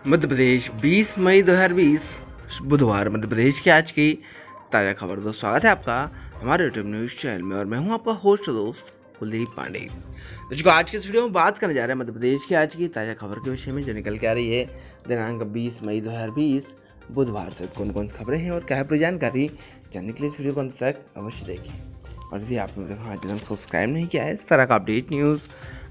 मध्य प्रदेश 20 मई 2020 बुधवार मध्य प्रदेश की आज की ताज़ा खबर। दोस्तों स्वागत है आपका हमारे यूट्यूब न्यूज़ चैनल में और मैं हूं आपका होस्ट दोस्त कुलदीप पांडे। दोस्तों आज की इस वीडियो में बात करने जा रहे हैं मध्य प्रदेश की आज की ताज़ा खबर के विषय में जो निकल के आ रही है दिनांक 20 मई 2020 बुधवार से। कौन कौन सी खबरें हैं और क्या है पूरी जानकारी जानने के लिए इस वीडियो को अंत तक अवश्य देखें। और यदि आपने आज तक सब्सक्राइब नहीं किया है इस तरह का अपडेट न्यूज़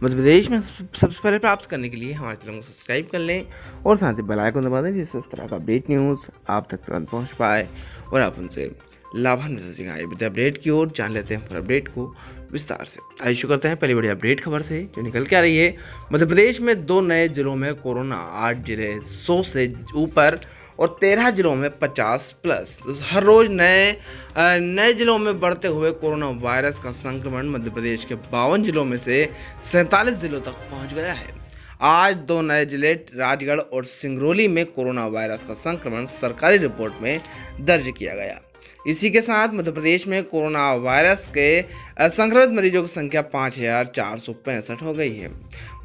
मध्य प्रदेश में सबसे पहले प्राप्त करने के लिए हमारे चैनल को सब्सक्राइब कर लें और साथ ही बेल आइकन दबा दें जिससे इस तरह का अपडेट न्यूज़ आप तक तुरंत पहुंच पाए और आप उनसे लाभान्वित हो सकें। आइए अपडेट की ओर जान लेते हैं अपडेट को विस्तार से। आइए शुरू करते हैं पहली बड़ी अपडेट खबर से जो निकल के आ रही है मध्य प्रदेश में 2 नए जिलों में कोरोना, 8 जिले 100 से ऊपर और 13 जिलों में 50+। हर रोज नए जिलों में बढ़ते हुए कोरोना वायरस का संक्रमण मध्य प्रदेश के 52 जिलों में से 47 जिलों तक पहुंच गया है। आज 2 नए जिले राजगढ़ और सिंगरौली में कोरोना वायरस का संक्रमण सरकारी रिपोर्ट में दर्ज किया गया। इसी के साथ मध्य प्रदेश में कोरोना वायरस के संक्रमित मरीजों की संख्या 5465 हो गई है।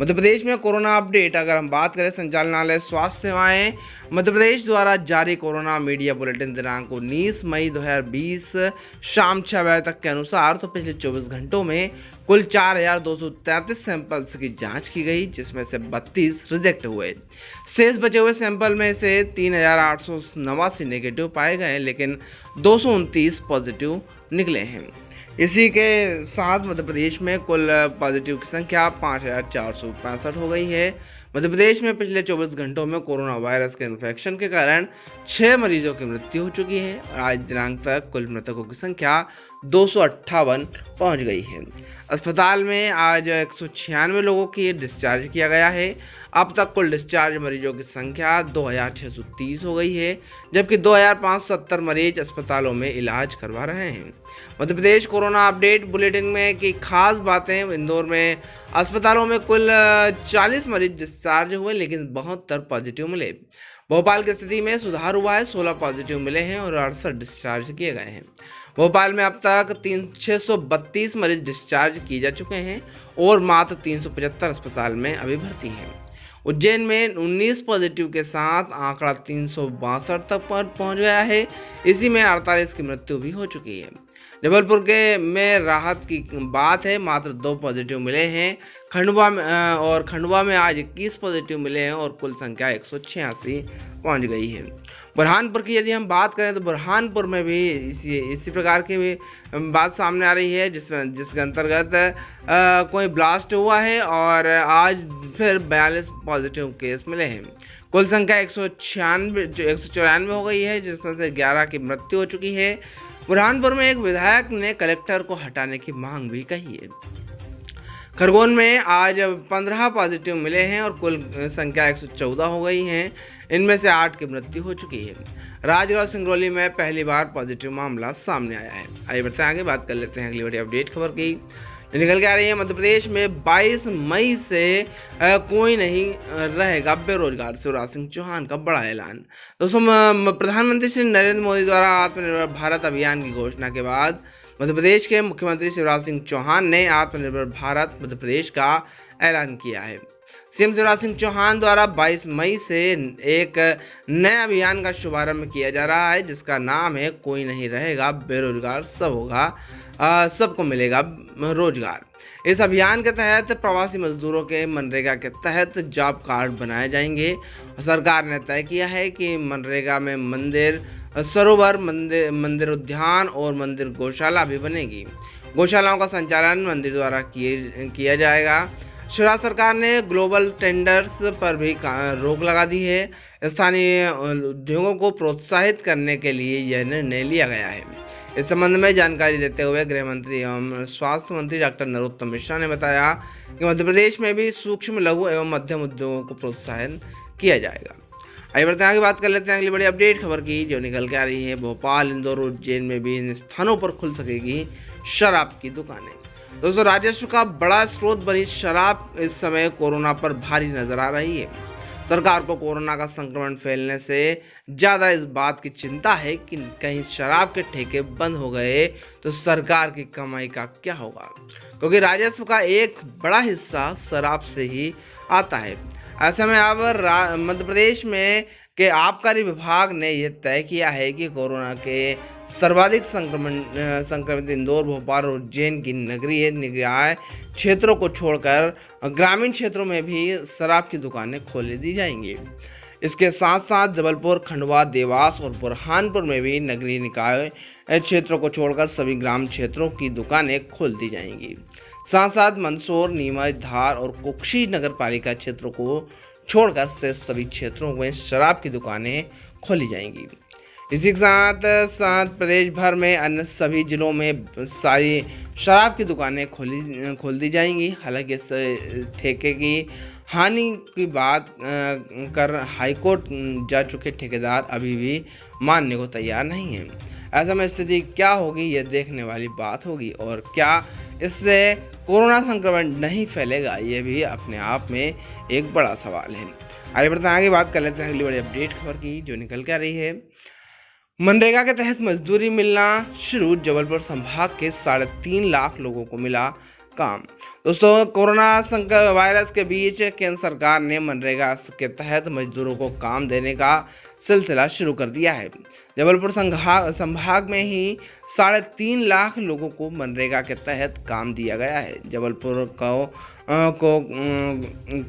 मध्य प्रदेश में कोरोना अपडेट अगर हम बात करें, संचालनालय स्वास्थ्य सेवाएं मध्य प्रदेश द्वारा जारी कोरोना मीडिया बुलेटिन दिनांक 19 मई 2020 शाम 6 बजे तक के अनुसार तो पिछले 24 घंटों में कुल 4233 सैंपल्स की जांच की गई, जिसमें से 32 रिजेक्ट हुए। शेष बचे हुए सैंपल में से 3889 नेगेटिव पाए गए, लेकिन 229 पॉजिटिव निकले हैं। इसी के साथ मध्य प्रदेश में कुल पॉजिटिव की संख्या 5465 हो गई है। मध्य प्रदेश में पिछले 24 घंटों में कोरोना वायरस के इन्फेक्शन के कारण 6 मरीजों की मृत्यु हो चुकी है। आज दिनांक तक कुल मृतकों की संख्या 258 पहुंच गई है। अस्पताल में आज 196 लोगों की डिस्चार्ज किया गया है। अब तक कुल डिस्चार्ज मरीजों की संख्या 2630 हो गई है, जबकि 2570 मरीज अस्पतालों में इलाज करवा रहे हैं। Madhya Pradesh corona update bulletin में की खास बातें, इंदौर में अस्पतालों में कुल 40 मरीज डिस्चार्ज हुए, लेकिन 72 पॉजिटिव मिले। भोपाल की स्थिति में सुधार हुआ है, 16 पॉजिटिव मिले हैं और 68 डिस्चार्ज किए गए हैं। भोपाल में अब तक 632 मरीज डिस्चार्ज किए जा चुके हैं और मात्र 375 अस्पताल में अभी भर्ती हैं। उज्जैन में 19 पॉजिटिव के साथ आंकड़ा 362 तक पर पहुंच गया है। इसी में 48 की मृत्यु भी हो चुकी है। जबलपुर के में राहत की बात है, मात्र 2 पॉजिटिव मिले हैं। खंडवा में आज 21 पॉजिटिव मिले हैं और कुल संख्या 186 पहुंच गई है। बुरहानपुर की यदि हम बात करें तो बुरहानपुर में भी इसी प्रकार की भी बात सामने आ रही है, जिसके अंतर्गत कोई ब्लास्ट हुआ है और आज फिर 42 पॉजिटिव केस मिले हैं। कुल संख्या 194 हो गई है, जिसमें से 11 की मृत्यु हो चुकी है। बुरहानपुर में एक विधायक ने कलेक्टर को हटाने की मांग भी कही है। खरगोन में आज 15 पॉजिटिव मिले हैं और कुल संख्या 114 हो गई है। इनमें से 8 की मृत्यु हो चुकी है। राजगढ़ और सिंगरौली में पहली बार पॉजिटिव मामला सामने आया है। आइए बढ़ते हैं आगे, बात कर लेते हैं अगली बड़ी अपडेट खबर की निकल के आ रही है। मध्य प्रदेश में 22 मई से कोई नहीं रहेगा बेरोजगार, शिवराज सिंह चौहान का बड़ा ऐलान। दोस्तों प्रधानमंत्री श्री नरेंद्र मोदी द्वारा आत्मनिर्भर भारत अभियान की घोषणा के बाद मध्य प्रदेश के मुख्यमंत्री शिवराज सिंह चौहान ने आत्मनिर्भर भारत मध्य प्रदेश का ऐलान किया है। सीएम शिवराज सिंह चौहान द्वारा 22 मई से एक नए अभियान का शुभारंभ किया जा रहा है, जिसका नाम है कोई नहीं रहेगा बेरोजगार, सब होगा सबको मिलेगा रोजगार। इस अभियान के तहत प्रवासी मजदूरों के मनरेगा के तहत जॉब कार्ड बनाए जाएंगे। सरकार ने तय किया है कि मनरेगा में मंदिर सरोवर, मंदिर उद्यान और मंदिर गौशाला भी बनेगी। गौशालाओं का संचालन मंदिर द्वारा किया जाएगा। शिवराज सरकार ने ग्लोबल टेंडर्स पर भी रोक लगा दी है। स्थानीय उद्योगों को प्रोत्साहित करने के लिए यह निर्णय लिया गया है। इस संबंध में जानकारी देते हुए गृह मंत्री एवं स्वास्थ्य मंत्री डॉक्टर नरोत्तम मिश्रा ने बताया कि मध्य प्रदेश में भी सूक्ष्म, लघु एवं मध्यम उद्योगों को प्रोत्साहन किया जाएगा। आइए बढ़ते हैं आगे, बात कर लेते हैं अगली बड़ी अपडेट खबर की जो निकल के आ रही है। भोपाल, इंदौर, उज्जैन में भी इन स्थानों पर खुल सकेगी शराब की दुकानें। दोस्तों राजस्व का बड़ा स्रोत बनी शराब इस समय कोरोना पर भारी नजर आ रही है। सरकार को कोरोना का संक्रमण फैलने से ज़्यादा इस बात की चिंता है कि कहीं शराब के ठेके बंद हो गए तो सरकार की कमाई का क्या होगा, क्योंकि राजस्व का एक बड़ा हिस्सा शराब से ही आता है। ऐसे में अब मध्य प्रदेश में के आबकारी विभाग ने यह तय किया है कि कोरोना के सर्वाधिक संक्रमित इंदौर, भोपाल और उज्जैन की नगरीय निकाय क्षेत्रों को छोड़कर ग्रामीण क्षेत्रों में भी शराब की दुकानें खोल दी जाएंगी। इसके साथ साथ जबलपुर, खंडवा, देवास और बुरहानपुर में भी नगरीय निकाय क्षेत्रों को छोड़कर सभी ग्राम क्षेत्रों की दुकानें खोल दी जाएंगी। साथ साथ मंदसौर, नीमच, धार और कुक्षी नगर पालिका क्षेत्रों को छोड़कर से सभी क्षेत्रों में शराब की दुकानें खोली जाएंगी। इसी के साथ साथ प्रदेश भर में अन्य सभी जिलों में सारी शराब की दुकानें खोल दी जाएंगी। हालांकि इस ठेके की हानि की बात कर हाईकोर्ट जा चुके ठेकेदार अभी भी मानने को तैयार नहीं है। ऐसे में स्थिति क्या होगी, यह देखने वाली बात होगी और क्या इससे कोरोना संक्रमण नहीं फैलेगा, यह भी अपने आप में एक बड़ा सवाल है। आगे बढ़ते आगे बात कर लेते हैं अगली बड़ी अपडेट खबर की, जो निकल के आ रही है। मनरेगा के तहत मजदूरी मिलना शुरू, जबलपुर संभाग के 3.5 लाख लोगों को मिला काम। दोस्तों, कोरोना वायरस के बीच केंद्र सरकार ने मनरेगा के तहत मजदूरों को काम देने का सिलसिला शुरू कर दिया है। जबलपुर संभाग में ही 3.5 लाख लोगों को मनरेगा के तहत काम दिया गया है। जबलपुर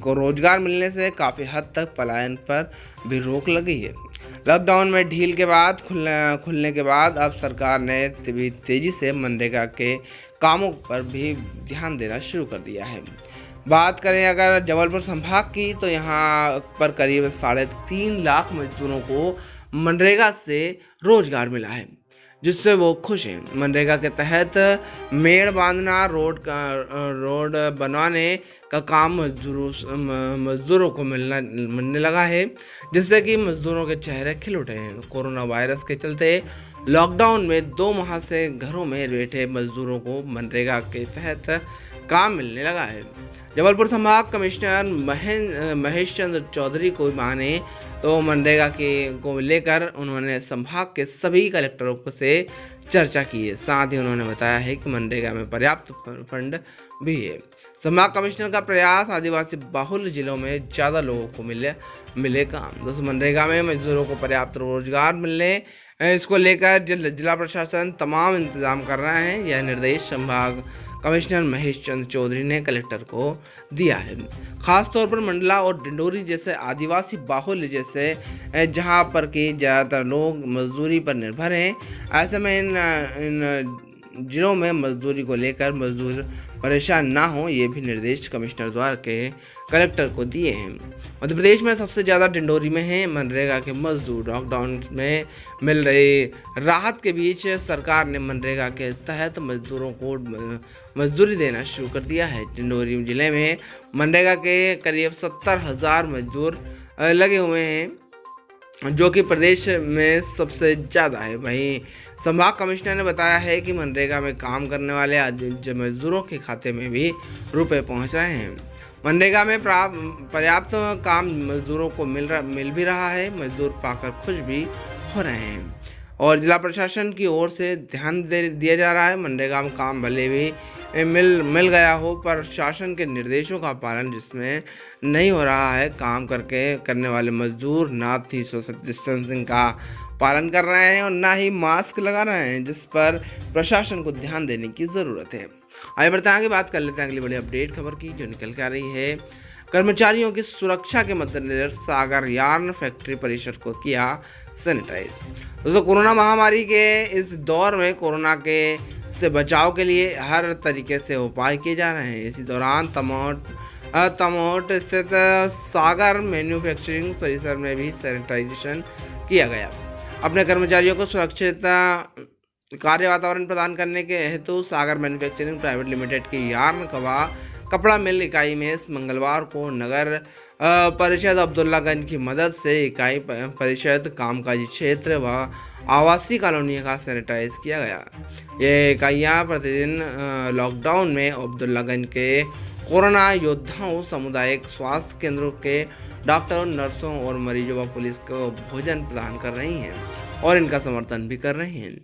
को रोजगार मिलने से काफ़ी हद तक पलायन पर भी रोक लगी है। लॉकडाउन में ढील के बाद खुलने के बाद अब सरकार ने तेजी से मनरेगा के कामों पर भी ध्यान देना शुरू कर दिया है। बात करें अगर जबलपुर संभाग की, तो यहाँ पर करीब 3.5 लाख मजदूरों को मनरेगा से रोजगार मिला है, जिससे वो खुश हैं। मनरेगा के तहत मेड़ बांधना, रोड बनवाने का काम मजदूरों को मिलने लगा है, जिससे कि मजदूरों के चेहरे खिल उठे हैं। कोरोना वायरस के चलते लॉकडाउन में 2 माह से घरों में बैठे मजदूरों को मनरेगा के तहत काम मिलने लगा है। जबलपुर संभाग कमिश्नर महेश चंद्र चौधरी को माने तो मनरेगा को लेकर उन्होंने संभाग के सभी कलेक्टरों से चर्चा की है। साथ ही उन्होंने बताया है कि मनरेगा में पर्याप्त फंड भी है। संभाग कमिश्नर का प्रयास आदिवासी बाहुल्य जिलों में ज़्यादा लोगों को मिले काम। दोस्तों, मनरेगा में मजदूरों को पर्याप्त रोजगार मिलने इसको लेकर जिला प्रशासन तमाम इंतजाम कर रहा है। यह निर्देश संभाग कमिश्नर महेश चंद्र चौधरी ने कलेक्टर को दिया है। खासतौर पर मंडला और डिंडोरी जैसे आदिवासी बाहुल्य जैसे जहां पर के ज़्यादातर लोग मजदूरी पर निर्भर हैं। ऐसे में इन जिलों में मजदूरी को लेकर मजदूर परेशान ना हो, ये भी निर्देश कमिश्नर द्वारा के कलेक्टर को दिए हैं। मध्य प्रदेश में सबसे ज़्यादा डिंडोरी में हैं मनरेगा के मजदूर। लॉकडाउन में मिल रही राहत के बीच सरकार ने मनरेगा के तहत मजदूरों को मजदूरी देना शुरू कर दिया है। डिंडोरी जिले में मनरेगा के करीब 70,000 मजदूर लगे हुए हैं, जो कि प्रदेश में सबसे ज़्यादा है। वहीं संभाग कमिश्नर ने बताया है कि मनरेगा में काम करने वाले मजदूरों के खाते में भी रुपए पहुंच रहे हैं। मनरेगा में पर्याप्त काम मजदूरों को मिल भी रहा है। मजदूर पाकर खुश भी हो रहे हैं और जिला प्रशासन की ओर से ध्यान दिया जा रहा है। मनरेगा में काम भले भी मिल गया हो, पर शासन के निर्देशों का पालन जिसमें नहीं हो रहा है। काम करने वाले मजदूर ना ही सोशल डिस्टेंसिंग का पालन कर रहे हैं और ना ही मास्क लगा रहे हैं, जिस पर प्रशासन को ध्यान देने की ज़रूरत है। आगे बढ़ते आगे बात कर लेते हैं अगली बड़ी अपडेट खबर की, जो निकल के आ रही है। कर्मचारियों की सुरक्षा के मद्देनजर सागर यार्न फैक्ट्री परिसर को किया सैनिटाइज। दोस्तों, कोरोना महामारी के इस दौर में कोरोना से बचाव के लिए हर तरीके से उपाय किए जा रहे हैं। इसी दौरान तमोट स्थित सागर मैन्युफैक्चरिंग परिसर में भी सैनिटाइजेशन किया गया। अपने कर्मचारियों को सुरक्षित कार्य वातावरण प्रदान करने के हेतु सागर मैन्युफैक्चरिंग प्राइवेट लिमिटेड की यार्न कपड़ा मिल इकाई में मंगलवार को नगर परिषद अब्दुल्लागंज की मदद से इकाई परिषद कामकाजी क्षेत्र व आवासीय कॉलोनी का सैनिटाइज किया गया। ये इकाइयाँ प्रतिदिन लॉकडाउन में अब्दुल्लागंज के कोरोना योद्धाओं, सामुदायिक स्वास्थ्य केंद्रों के डॉक्टरों, नर्सों और मरीजों व पुलिस को भोजन प्रदान कर रही हैं और इनका समर्थन भी कर रही हैं।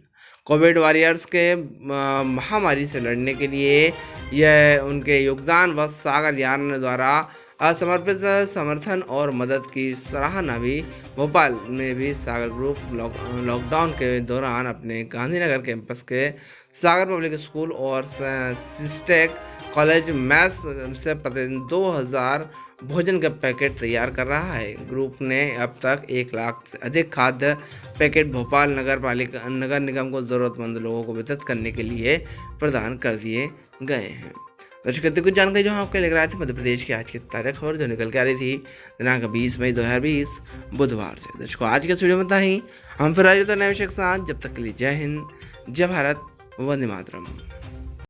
कोविड वॉरियर्स के महामारी से लड़ने के लिए यह उनके योगदान व सागर यार्न द्वारा असमर्पित समर्थन और मदद की सराहना भी। भोपाल में भी सागर ग्रुप लॉकडाउन के दौरान अपने गांधीनगर कैंपस के सागर पब्लिक स्कूल और सिस्टेक कॉलेज मैस से प्रतिदिन 2000 भोजन के पैकेट तैयार कर रहा है। ग्रुप ने अब तक 1 लाख से अधिक खाद्य पैकेट भोपाल नगर निगम को ज़रूरतमंद लोगों को वितरित करने के लिए प्रदान कर दिए गए हैं। दर्शकों, कुछ जानकारी जो हम आपके लेकर आए थे मध्य प्रदेश की आज की ताज़ा खबर जो निकल के आ रही थी दिनांक 20 मई 2020 बुधवार से। दर्शकों, आज के इस वीडियो में था ही हम फिर आज तो नए विषय के साथ। जब तक के लिए जय हिंद, जय भारत, वंदे मातरम।